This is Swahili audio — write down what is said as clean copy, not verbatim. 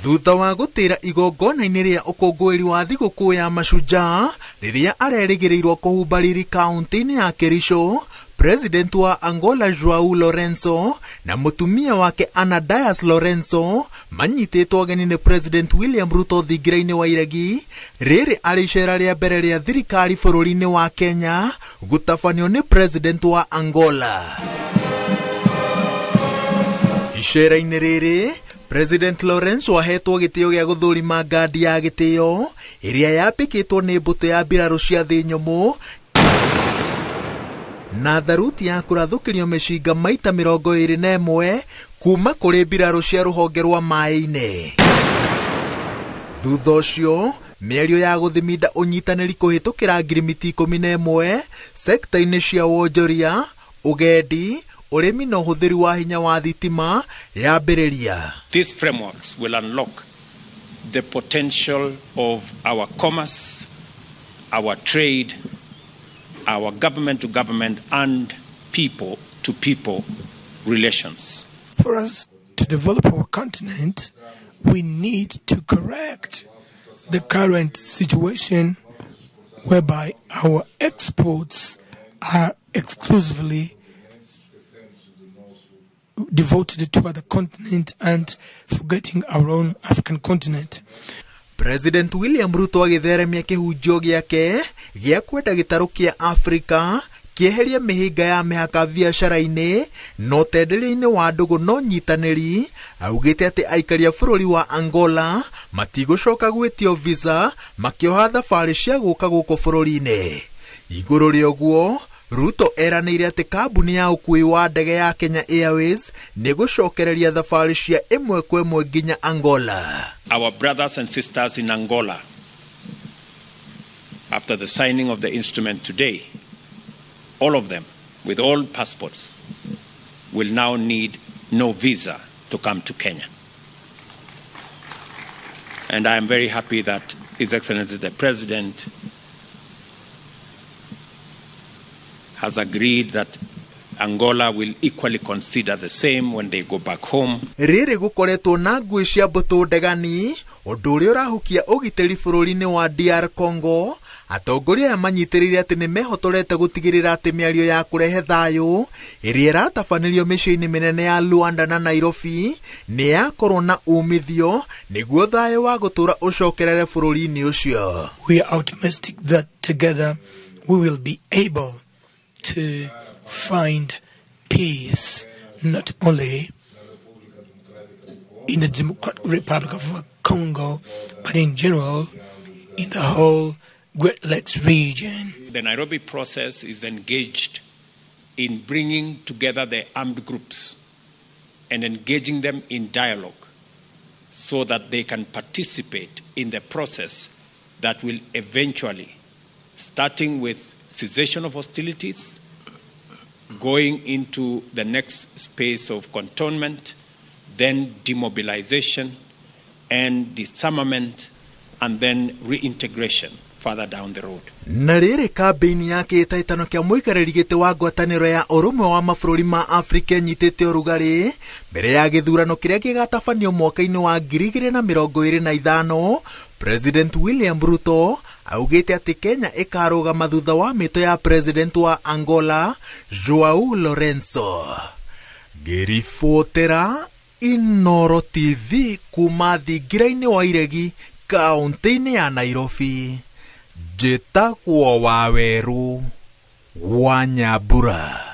thutha wa gũtĩra igongona-inĩ rĩa ũkũngũĩri wa thigũkũ ya Mashujaa rĩrĩa arerĩgĩrĩirwo kũhumba riri kaunti-inĩ ya Kericho. President wa Angola Joao Lorenzo na mutumia wake Anadias Lorenzo manyitĩtwo ũgeni nĩ President William Ruto thingira-inĩ wa iregi. Rĩrĩ arĩ icera rĩa mbere rĩa thirikari bũrũri-inĩ wa Kenya gũtabanio nĩ President wa Angola. Icera-inĩ rĩrĩ President Lorenzo ahetwo gĩtĩo gĩa gũthũrima ngandi ya gĩtĩo ĩrĩa yapĩkĩtwo nĩ mbũtũ ya mbirarũ cia thĩ nyũmũ na tharuti ya kũrathũkĩrio mĩcinga maita 21 kuma kũrĩ mbirarũ cia rũhonge rwa maĩ-inĩ. Thutha ũcio mĩario ya gũthiminda ũnyitanĩri kũhĩtũkĩra ngirimiti 11 sekta-inĩ cia wonjoria, ũgendi, ũrĩmi na ũhũthĩri wa hinya wa thitima yambĩrĩria. These frameworks will unlock the potential of our commerce, our trade, our government to government and people to people relations. For us to develop our continent, we need to correct the current situation whereby our exports are exclusively devoted to other continent and forgetting our own African continent. President William Ruto agĩtheremia kĩhunjio gĩake gĩa kwenda gĩtarũ kĩa Afrika kĩeheria mĩhĩnga ya mĩhaka biacara-inĩ no tenderia-inĩ wa ndũgũ no nyitanĩri. Augĩte atĩ aikari a bũrũri wa Angola matigũcoka gwĩtio visa makĩoha thabarĩ cia gũka gũkũ bũrũri-inĩ. Igũrũ rĩa ũguo Ruto eranĩire atĩ kambuni ya ũkui wa ndege ya Kenya Airways nĩgũcokereria thabarĩ cia ĩmwe kwa ĩmwe nginya Angola. Our brothers and sisters in Angola, after the signing of the instrument today, all of them with all passports will now need no visa to come to Kenya. And I am very happy that His Excellency the President has agreed that Angola will equally consider the same when they go back home. Rĩrĩ gũkoretwo na ngui cia mbũtũ ndegani ũndũ ũrĩa ũrahukia ũgitĩri bũrũri-inĩ wa DR Congo. Atongoria aya manyitĩrĩire atĩ nĩ mehotorete gũtigĩrĩra atĩ mĩario ya kũrehe thayũ ĩrĩa ĩratabanĩrio mĩciĩ-inĩ mĩnene ya Luanda na Nairobi nĩ yakorwo na umithio nĩguo thayũ wa gũtũra ũcokerere bũrũri-inĩ ũcio. We are optimistic that together we will be able to find peace not only in the Democratic Republic of Congo but in general in the whole Great Lakes region. The Nairobi process is engaged in bringing together the armed groups and engaging them in dialogue so that they can participate in the process that will eventually, starting with cessation of hostilities, going into the next space of cantonment, then demobilization and disarmament, and then reintegration further down the road. Na rĩrĩ kambĩini ya kĩhĩtahĩtano kĩa mũikarĩri gĩtĩ wa ngwatanĩro ya ũrũmwe wa mabũrũri ma Afrika nyitĩte ũrugarĩ mbere ya gĩthurano kĩrĩa gĩgatabanio mwaka-inĩ wa 2025. President William Ruto augĩte atĩ Kenya ĩkarũgama thutha wa mĩto ya President wa Angola Joao Lorenzo. Ngĩribotera Inooro TV kuma thingira-inĩ wa iregi kaunti-inĩ ya Nairobi. Njĩtagwo Waweru wa Nyambura.